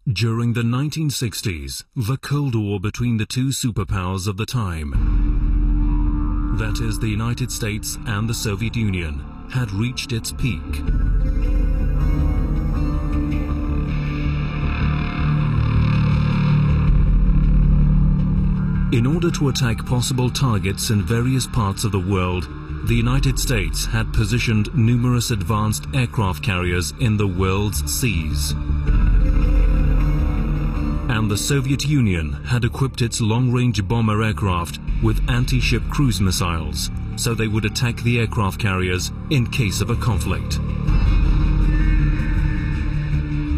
During the 1960s, the Cold War between the two superpowers of the time, that is, the United States and the Soviet Union, had reached its peak. In order to attack possible targets in various parts of the world, the United States had positioned numerous advanced aircraft carriers in the world's seas. And the Soviet Union had equipped its long-range bomber aircraft with anti-ship cruise missiles, so they would attack the aircraft carriers in case of a conflict.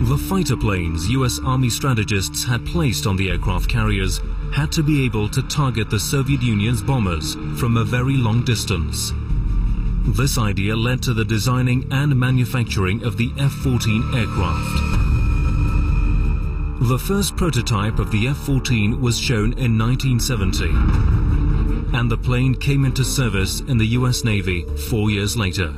The fighter planes US Army strategists had placed on the aircraft carriers had to be able to target the Soviet Union's bombers from a very long distance. This idea led to the designing and manufacturing of the F-14 aircraft. The first prototype of the F-14 was shown in 1970, and the plane came into service in the US Navy 4 years later.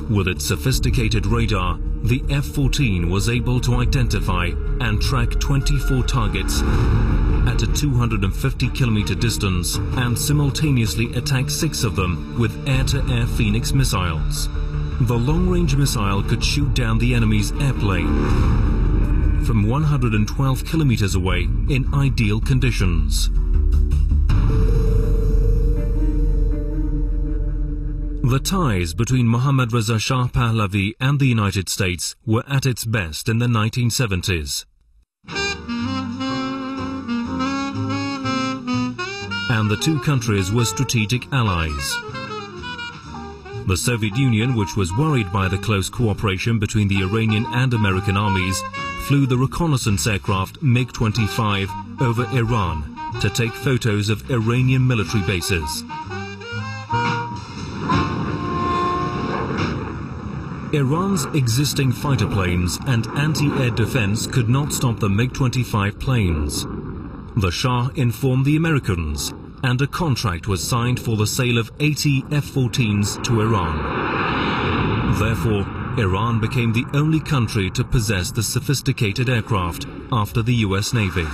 With its sophisticated radar, the F-14 was able to identify and track 24 targets at a 250-kilometer distance and simultaneously attack 6 of them with air-to-air Phoenix missiles. The long-range missile could shoot down the enemy's airplane from 112 kilometers away in ideal conditions. The ties between Mohammad Reza Shah Pahlavi and the United States were at its best in the 1970s. And the two countries were strategic allies. The Soviet Union, which was worried by the close cooperation between the Iranian and American armies, flew the reconnaissance aircraft MiG-25 over Iran to take photos of Iranian military bases. Iran's existing fighter planes and anti-air defense could not stop the MiG-25 planes. The Shah informed the Americans, and a contract was signed for the sale of 80 F-14s to Iran. Therefore, Iran became the only country to possess the sophisticated aircraft after the US Navy.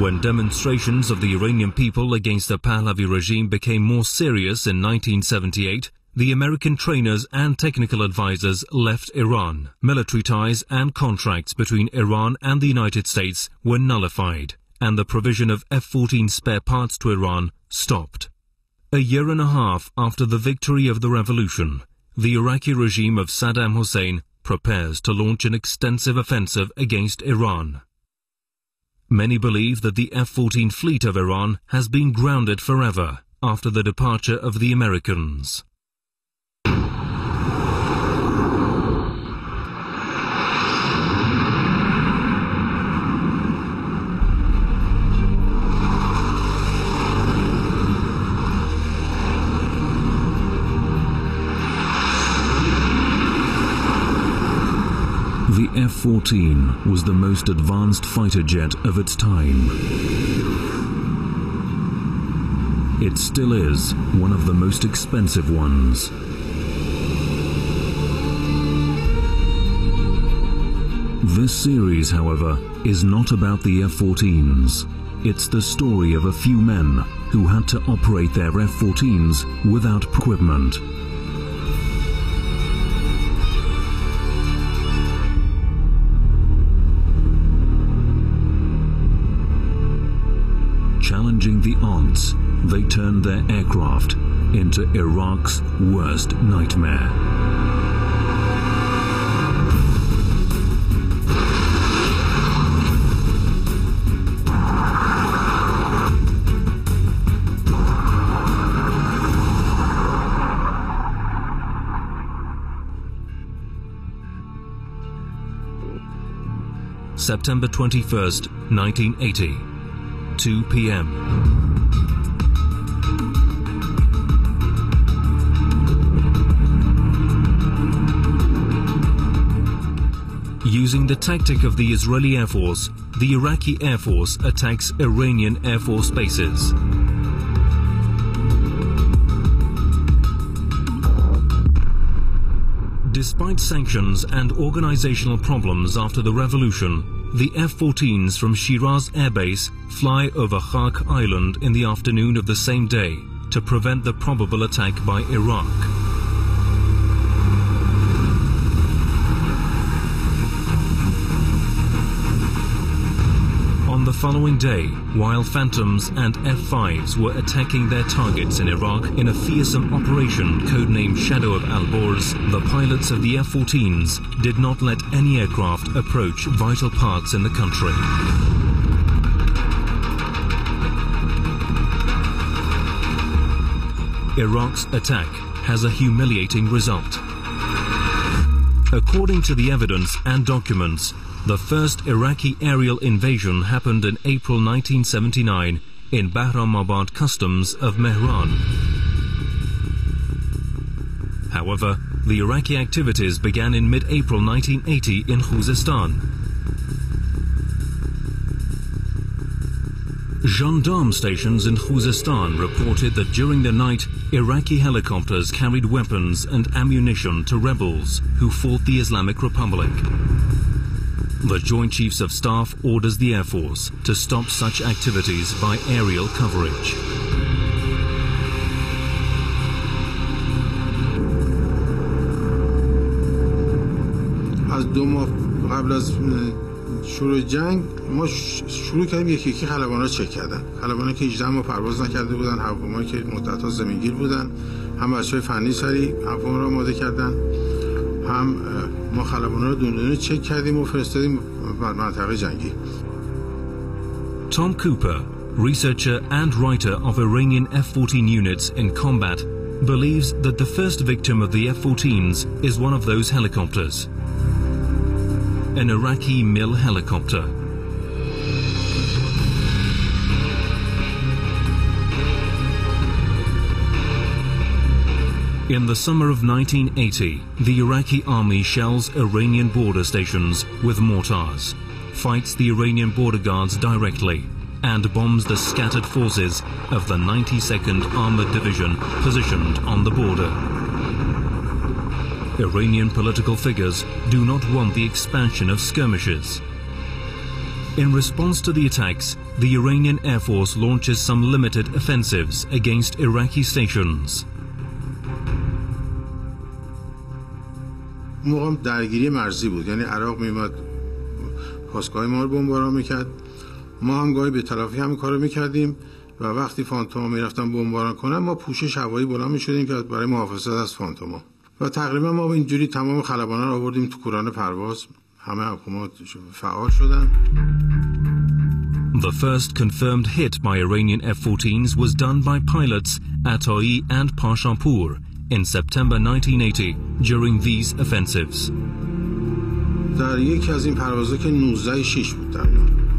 When demonstrations of the Iranian people against the Pahlavi regime became more serious in 1978, the American trainers and technical advisors left Iran. Military ties and contracts between Iran and the United States were nullified, and the provision of F-14 spare parts to Iran stopped. A year and a half after the victory of the revolution, the Iraqi regime of Saddam Hussein prepares to launch an extensive offensive against Iran. Many believe that the F-14 fleet of Iran has been grounded forever after the departure of the Americans. The F-14 was the most advanced fighter jet of its time. It still is one of the most expensive ones. This series, however, is not about the F-14s. It's the story of a few men who had to operate their F-14s without equipment. Challenging the odds, they turned their aircraft into Iraq's worst nightmare. September 21st, 1980. 2 p.m. Using the tactic of the Israeli Air Force, the Iraqi Air Force attacks Iranian Air Force bases. Despite sanctions and organizational problems after the revolution, the F-14s from Shiraz Air Base fly over Khark Island in the afternoon of the same day to prevent the probable attack by Iraq. On the following day, while Phantoms and F-5s were attacking their targets in Iraq in a fearsome operation codenamed Shadow of Al-Borz, the pilots of the F-14s did not let any aircraft approach vital parts in the country. Iraq's attack has a humiliating result. According to the evidence and documents, the first Iraqi aerial invasion happened in April 1979 in Bahramabad Customs of Mehran. However, the Iraqi activities began in mid-April 1980 in Khuzestan. Gendarme stations in Khuzestan reported that during the night, Iraqi helicopters carried weapons and ammunition to rebels who fought the Islamic Republic. The Joint Chiefs of Staff orders the Air Force to stop such activities by aerial coverage. از 2 ماه قبل از شروع جنگ ما شروع کردیم یکی خلبانا چک کردن. خلبانا که 18 ماه پرواز نکرده بودن، هواپیمایی که مدت‌ها زمینگیر بودن، هم بچه‌های فنی سری هواپیما رو آماده کردن، هم ما خلبانا رو دونه چک کردیم و فرستادیم بر منطقه جنگی. Tom Cooper, researcher and writer of Iranian F-14 units in combat, believes that the first victim of the F-14s is one of those helicopters. An Iraqi Mil helicopter. In the summer of 1980, the Iraqi army shells Iranian border stations with mortars, fights the Iranian border guards directly, and bombs the scattered forces of the 92nd Armored Division positioned on the border. Iranian political figures do not want the expansion of skirmishes. In response to the attacks, the Iranian Air Force launches some limited offensives against Iraqi stations. موقع درگیری مرزی بود، یعنی عراق میومد پاسگاه ما رو بمباران میکرد، ما هم گاهی به تلافی همین کارو میکردیم و وقتی فانتوما میرفتن بمباران کنن ما پوشش هوایی بلند میشدیم که برای محافظت از فانتوما و تقریبا ما اینجوری تمام خلبانا رو آوردیم تو کوران پرواز. همه هواپیما فعال شدن. The first confirmed hit by Iranian F-14s was done by pilots Atayi and Pashapour in September 1980 during these offensives. در یکی از این پروازها که 19/6 بود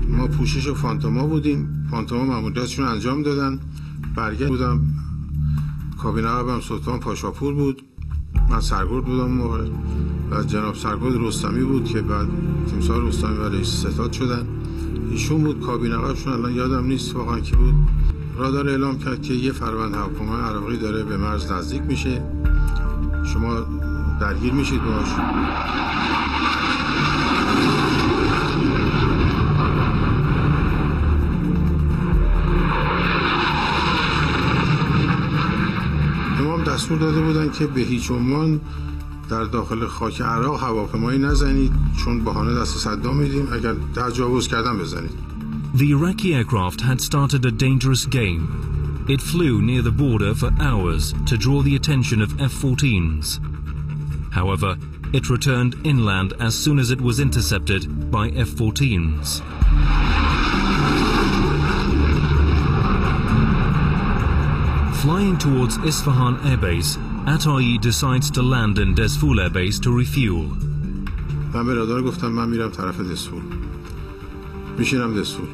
ما پوشش فانتوما بودیم، فانتوما ماموریتشون انجام دادن، برگشت بودم، کابین عقبم سلطان پاشاپور بود، من سرگرد بودم موقع و جناب سرگرد رستمی بود که بعد تیمسار رستمی و رئیس ستاد شدن، ایشون بود. کابین عقبشون الان یادم نیست واقعا کی بود. رادار اعلام کرد که یه فروند هواپیمای عراقی داره به مرز نزدیک میشه، شما درگیر میشید باش. امام دستور داده بودن که به هیچ عنوان در داخل خاک عراق هواپیمایی نزنید، چون بهانه دست صدام میدیم، اگر تجاوز کردن بزنید. The Iraqi aircraft had started a dangerous game. It flew near the border for hours to draw the attention of F-14s. However, it returned inland as soon as it was intercepted by F-14s. Flying towards Isfahan Air Base, Atayi decides to land in Desful Air Base to refuel. من به رادار گفتم من میرم طرف دسفول، میشینم دسفول.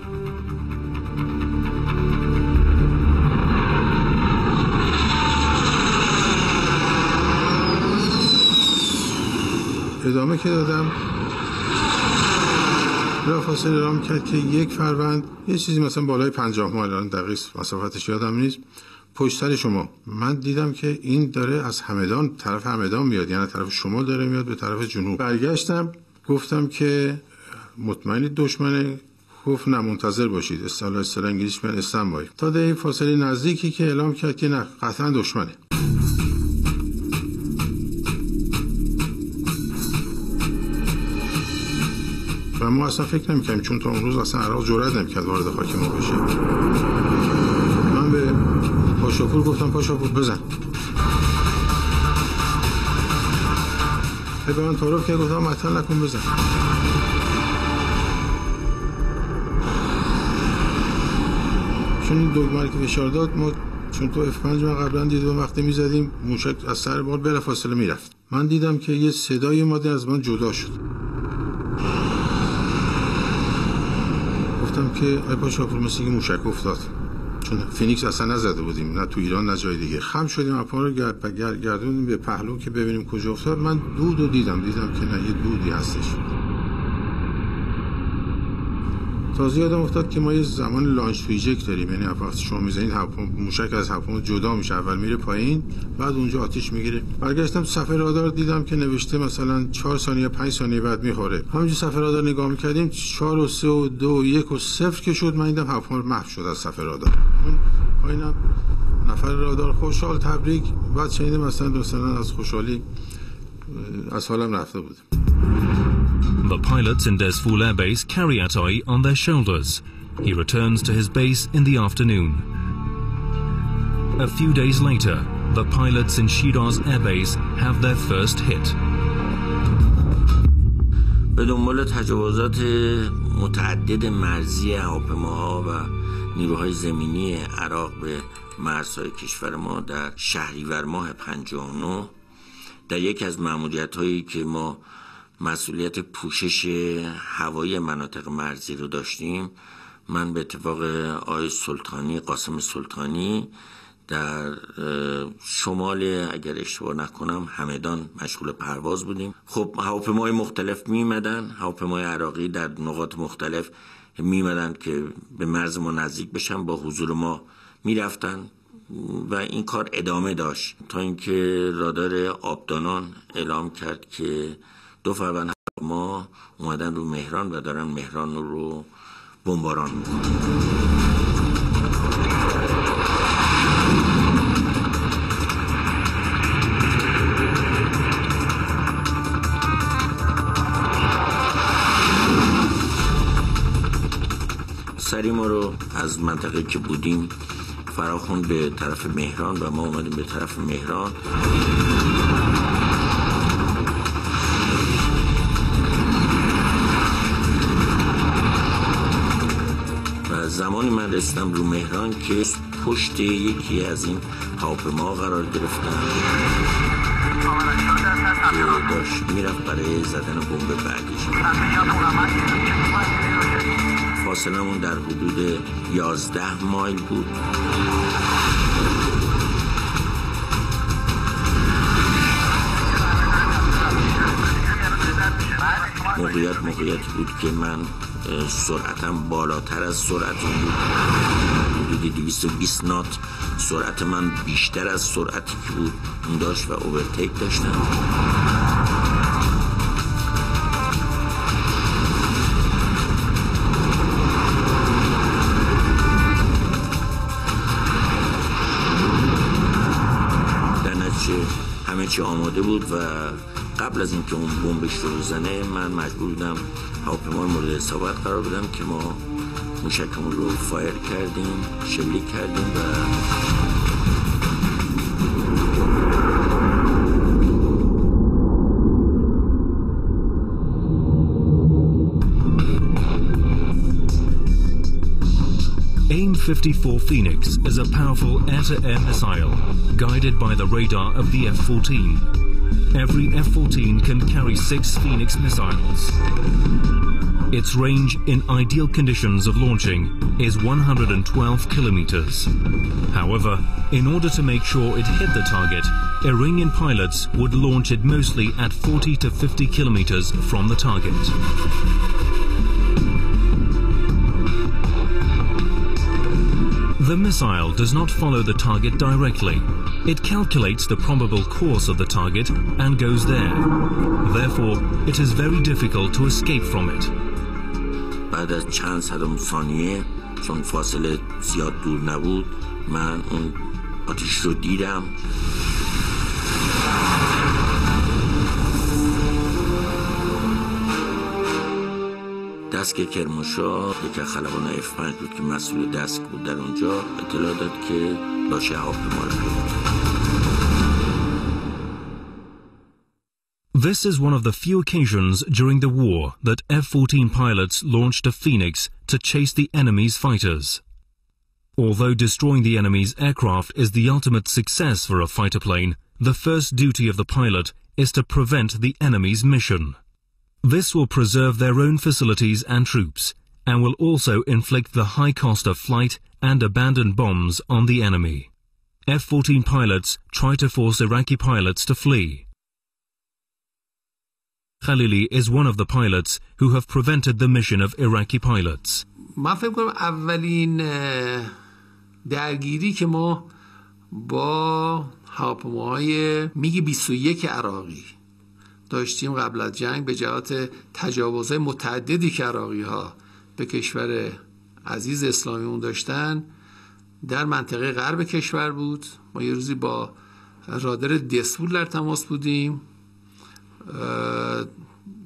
ادامه که دادم بلافاصله اعلام کرد که یک فروند یه چیزی مثلا بالای 50 مایل، الان دقیق مسافتش یادم نیست، پشت سر شما. من دیدم که این داره از همدان، طرف همدان میاد، یعنی طرف شمال داره میاد به طرف جنوب. برگشتم گفتم که مطمئنید دشمنه؟ گفت نه منتظر باشید. اصطلاح انگلیسیش میگن استنبای. تا ده فاصله نزدیکی که اعلام کرد که نه قطعا دشمنه. و ما اصلا فکر نمی‌کردیم، چون تا اون روز اصلا عراق جرئت نمی‌کرد وارد خاک ما بشه. من به پاشاپور گفتم پاشاپور بزن. به من تعارف کرد، گفتم مطل نکن بزن. چون این دگمه که فشار داد، ما چون تو F5 من قبلا دیدم وقتی می‌زدیم موشک از سر بال بلافاصله میرفت. من دیدم که یه صدای اومده از من جدا شد. گفتم که ای پاشاپور مثل که موشک افتاد، چون فینیکس اصلا نزده بودیم، نه تو ایران نه جای دیگه. خم شدیم، اپا رو گردوندیم به پهلو که ببینیم کجا افتاد. من دود رو دیدم که نه یه دودی هستش. تازه یادم افتاد که ما یه زمان لانچ تو ایجکت داریم، یعنی وقتی شما میزنید موشک از هواپیما جدا میشه، اول میره پایین بعد اونجا آتیش میگیره. برگشتم صفحه رادار دیدم که نوشته مثلا 4 ثانیه 5 ثانیه بعد میخوره. همونجوری صفحه رادار نگاه میکردیم 4 و 3 و 2 و 1 و 0 که شد، من دیدم هواپیما محو شد از صفحه رادار. اون پایینم نفر رادار خوشحال تبریک، بعد شنیدم مثلا از خوشحالی از حالم رفته بود. The pilots in Desfoul Air Base carry Atoi on their shoulders. He returns to his base in the afternoon. A few days later, the pilots in Shiraz Air Base have their first hit. به دنبال تجاوزات متعدد مرزی هواپیماها و نیروهای زمینی عراق به مرزهای کشور ما در شهریور ماه 59 در یک از مأموریت‌هایی که ما مسئولیت پوشش هوایی مناطق مرزی رو داشتیم، من به اتفاق آقای سلطانی، قاسم سلطانی، در شمال اگر اشتباه نکنم همدان مشغول پرواز بودیم. خب هواپیماهای مختلف میمدن، هواپیماهای عراقی در نقاط مختلف میمدن که به مرز ما نزدیک بشن، با حضور ما میرفتن و این کار ادامه داشت تا اینکه رادار آبدانان اعلام کرد که 2 فروند ما اومدن رو مهران و دارن مهران رو بمباران میکنن. سری ما رو از منطقه که بودیم فراخوند به طرف مهران و ما اومدیم به طرف مهران. زمانی من رسیدم رو مهران که پشت یکی از این هواپیما قرار گرفتم که داشت میرفت برای زدن بمب بعدیش. فاصلمون در حدود 11 مایل بود. موقعیتی بود که من سرعتم بالاتر از سرعت اون بود، حدود 220 نات. سرعت من بیشتر از سرعتی که بود اون داشت و اوورتیک داشتم. در نتیجه همه چی آماده بود و قبل از اینکه اون بمبش رو بزنه من مجبور بودم هواپیما مورد اصابت قرار بدم که ما موشکمون رو فایر کردیم، شلیک کردیم و AIM-54 Phoenix is a powerful air-to-air missile guided by the radar of the F-14. Every F-14 can carry 6 Phoenix missiles. Its range in ideal conditions of launching is 112 kilometers. However, in order to make sure it hit the target, Iranian pilots would launch it mostly at 40 to 50 kilometers from the target. The missile does not follow the target directly. It calculates the probable course of the target and goes there. Therefore, it is very difficult to escape from it. بعد از چند صدم ثانیه، چون فاصله زیاد دور نبود، من اون آتش رو دیدم. دستگاه کرمانشاه، یکی از خلبان F5 بود که مسئول دست بود در اونجا، اطلاع داد که لاشه هواپیما رو پیدا. This is one of the few occasions during the war that F-14 pilots launched a Phoenix to chase the enemy's fighters. Although destroying the enemy's aircraft is the ultimate success for a fighter plane, the first duty of the pilot is to prevent the enemy's mission. This will preserve their own facilities and troops, and will also inflict the high cost of flight and abandon bombs on the enemy. F-14 pilots try to force Iraqi pilots to flee. Khalili is one of the pilots who have prevented the mission of Iraqi pilots. من فکر کنم اولین درگیری که ما با هواپیماهای میگ 21 عراقی داشتیم قبل از جنگ به جهت تجاوزهای متعددی که عراقی‌ها به کشور عزیز اسلامیمون داشتن در منطقه غرب کشور بود. ما یه روزی با رادار دسپول در تماس بودیم،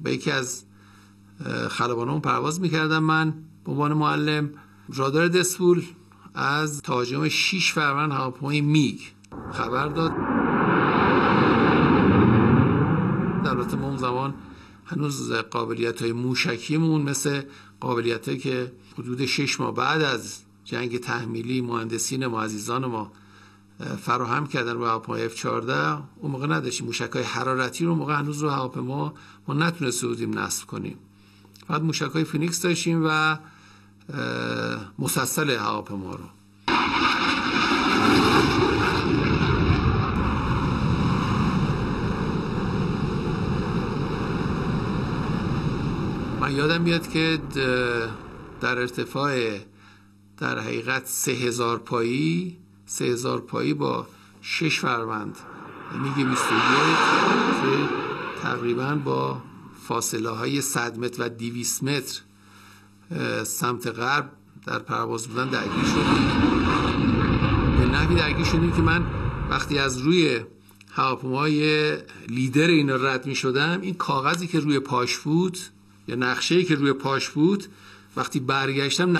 به یکی از خلبانمون پرواز میکردم من به عنوان معلم. رادار دسپول از تهاجم 6 فروند هواپیمای میگ خبر داد. البته ما اون زمان هنوز قابلیت‌های موشکیمون مثل قابلیت‌هایی که حدود 6 ماه بعد از جنگ تحمیلی مهندسین ما عزیزان ما فراهم کردن رو هواپیمای F-14 اون موقع نداشتیم. موشک‌های حرارتی رو موقع هنوز رو هواپیما ما نتونسته بودیم نصب کنیم. فقط موشک‌های فینیکس داشتیم و مسلسل هواپیما رو. من یادم میاد که در ارتفاع در حقیقت 3000 پایی با 6 فروند میگه 21 که تقریبا با فاصله های 100 متر و 200 متر سمت غرب در پرواز بودن درگیر شدیم. به نحوی درگیر شدیم که من وقتی از روی هواپیمای لیدر اینا رد می شدم، این کاغذی که روی پاش بود یا نقشه‌ای که روی پاش بود وقتی برگشتم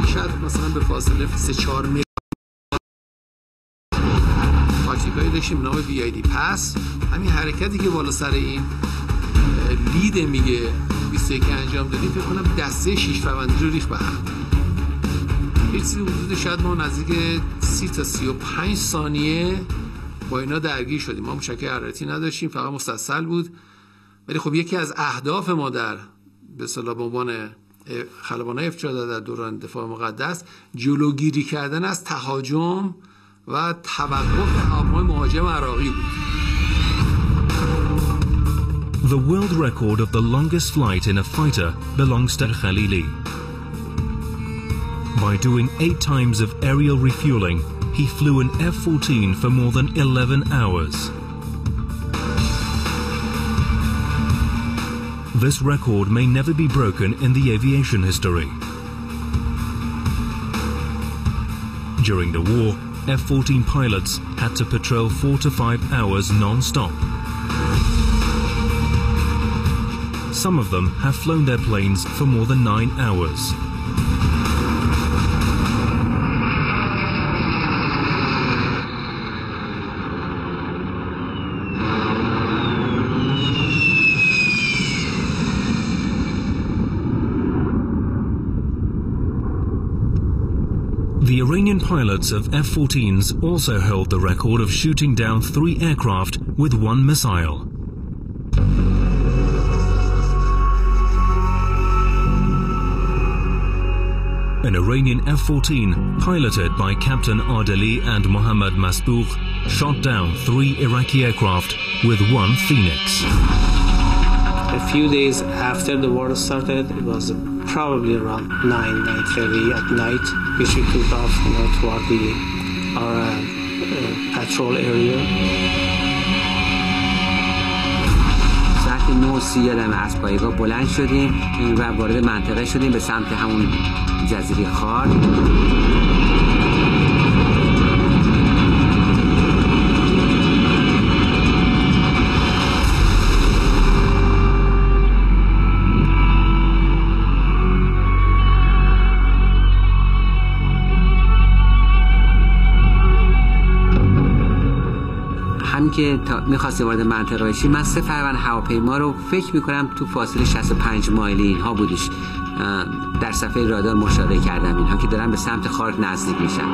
شاید مثلا به فاصله 3-4 متر تاکتیکایی داشتیم نام VID پس. همین حرکتی که بالا سر این لید میگه 21 انجام دادیم فکر کنم دسته 6 فروندی رو ریخت به هم. هیچ چیزی حدود شاید ما نزدیک 30 تا 35 ثانیه با اینا درگیر شدیم. ما موشک حرارتی نداشتیم، فقط مسلسل بود. ولی خب یکی از اهداف ما در به اصطلاح به عنوان خلبانای F-14 در دوران دفاع مقدس جلوگیری کردن از تهاجم و توقف هواپیمای مهاجم عراقی بود. The world record of the longest flight in a fighter belongs to Khalili. By doing 8 times of aerial refueling, he flew an F-14 for more than 11 hours. This record may never be broken in the aviation history. During the war, F-14 pilots had to patrol 4 to 5 hours non-stop. Some of them have flown their planes for more than 9 hours. The Iranian pilots of F-14s also held the record of shooting down 3 aircraft with 1 missile. An Iranian F-14 piloted by Captain Ardali and Mohammad Masbough shot down 3 Iraqi aircraft with 1 Phoenix. A few days after the war started, it was probably around 9:30 at night, which we took off, toward our patrol area. ساعت 9:30 یادم از پایگاه بلند شدیم و وارد منطقه شدیم به سمت همون جزیره خارک. که می‌خواستیم وارد منطقه بشیم، من 3 فروند هواپیما رو فکر می‌کنم تو فاصله 65 مایلی اینها بودش در صفحه رادار مشاهده کردم، اینها که دارن به سمت خارک نزدیک میشن.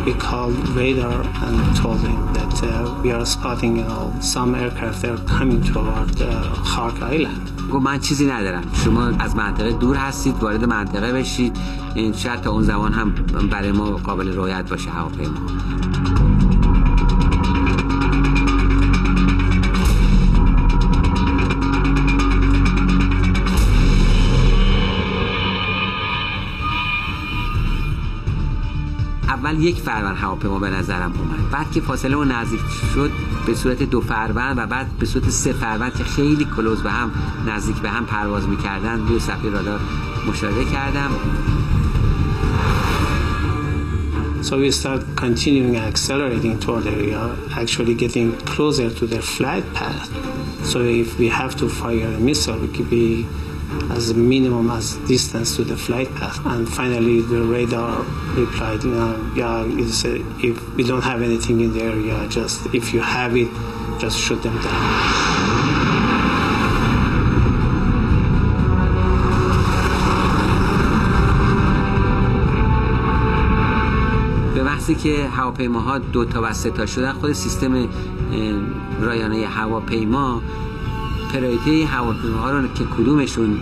We called radar and told him that we are spotting some aircraft that are coming toward Khark Island. گفت من چیزی ندارم، شما از منطقه دور هستید، وارد منطقه بشید، شاید تا اون زمان هم برای ما قابل رؤیت باشه هواپیما. اول 1 فروند هواپیما به نظرم اومد، بعد که فاصله اون نزدیک شد به صورت 2 فروند و بعد به صورت 3 فروند که خیلی کلوز به هم نزدیک به هم پرواز می‌کردن روی صفحه رادار مشاهده کردم. So we start continuing accelerating toward the area, actually getting closer to their flight path. So if we have to fire a missile, we could be as minimum as distance to the flight path. And finally the radar replied, if we don't have anything in the area, just if you have it, just shoot them down. وقتی که هواپیماها 2 تا و 3 تا شدن، خود سیستم رایانه هواپیما پرایوریتی هواپیماها رو که کدومشون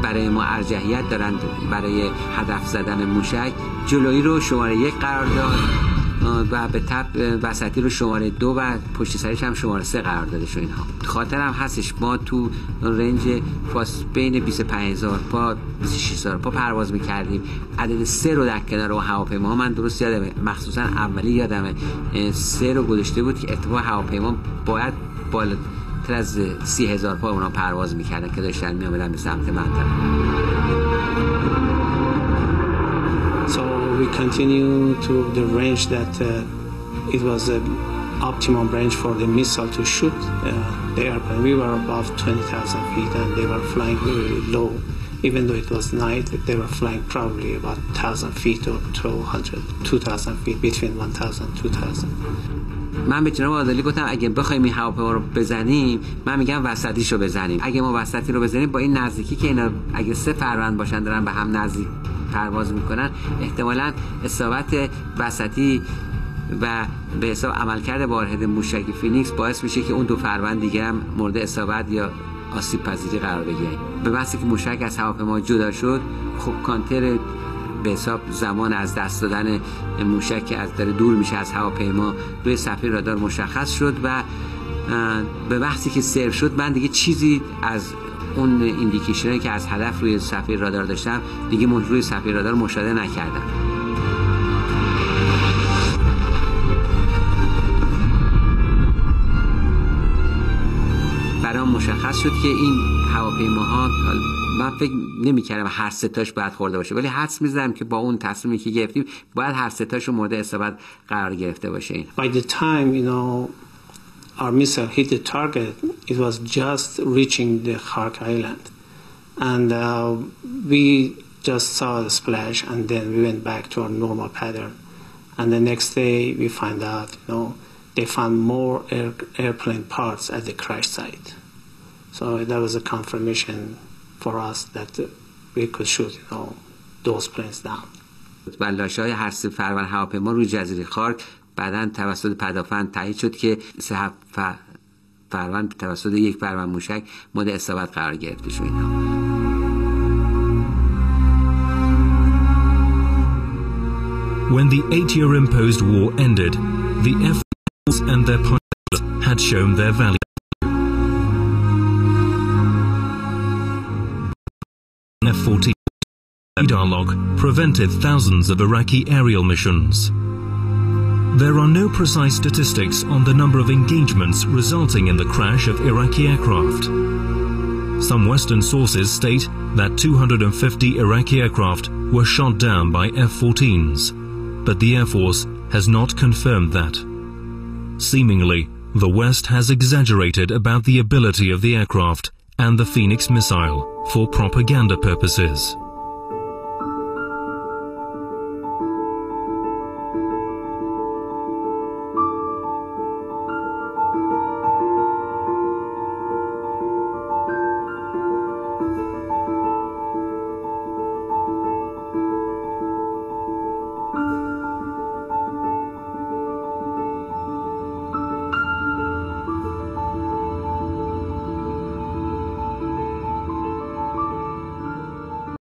برای ما ارجحیت دارند برای هدف زدن موشک، جلویی رو شماره 1 قرار داد و به تپ وسطی رو شماره 2 و پشت سرش هم شماره 3 قرار داده شد. اینها خاطرم هستش ما تو رنج بین 25000 پا 26000 پا پرواز می‌کردیم. عدد 3 رو در کنار اون هواپیما من درست یادمه، مخصوصا اولی یادمه 3 رو گذاشته بود که ارتفاع هواپیما باید بالاتر از 30000 پا اونا پرواز می‌کردن که داشتن می‌آمدن به سمت منطقه. So we continue to the range that it was an optimum range for the missile to shoot the airplane. We were above 20,000 feet and they were flying really low. Even though it was night, they were flying probably about 1,000 feet or 2,000 feet, between 1,000 and 2,000. من به جناب آدلی گفتم اگه بخوایم این هواپیما رو بزنیم، من میگم وسطیشو بزنیم. اگه ما وسطی رو بزنیم با این نزدیکی که اینا اگه 3 فروند باشن دارن به هم نزدیک پرواز میکنن، احتمالاً اصابت وسطی و به حساب عملکرد وارد موشک فینیکس باعث میشه که اون 2 فروند دیگه هم مورد اصابت یا آسیب پذیری قرار بگیره. به واسطه که موشک از هواپیما جدا شد، خب کانتر به حساب زمان از دست دادن موشک که از داره دور میشه از هواپیما روی صفحه رادار مشخص شد و به وقتی که سرو شد من دیگه چیزی از اون ایندیکیشنایی که از هدف روی صفحه رادار داشتم دیگه روی صفحه رادار مشاهده نکردم. برام مشخص شد که این هواپیماها، من فکر نمی‌کردم هر 3 تاش باید خورده باشه، ولی حدس می‌زدم که با اون تصمیمی که گرفتیم باید هر 3 تاشو مورد اصابت قرار گرفته باشه. By the time our missile hit the target, it was just reaching the Khark Island, and we just saw the splash, and then we went back to our normal pattern. And the next day, we find out, they found more airplane parts at the crash site. So that was a confirmation for us that we could shoot, those planes down. و لاشه‌های هر 3 فروند هواپیما روی جزیره خارک بعداً توسط پدافند تایید شد که 3 فروند توسط 1 فروند موشک مورد اصابت قرار گرفته شد. When the 8-year imposed war ended, the F and their pilots had shown their value. F-14 radar lock prevented thousands of Iraqi aerial missions. There are no precise statistics on the number of engagements resulting in the crash of Iraqi aircraft. Some Western sources state that 250 Iraqi aircraft were shot down by F-14s, but the Air Force has not confirmed that. Seemingly, the West has exaggerated about the ability of the aircraft and the Phoenix missile for propaganda purposes.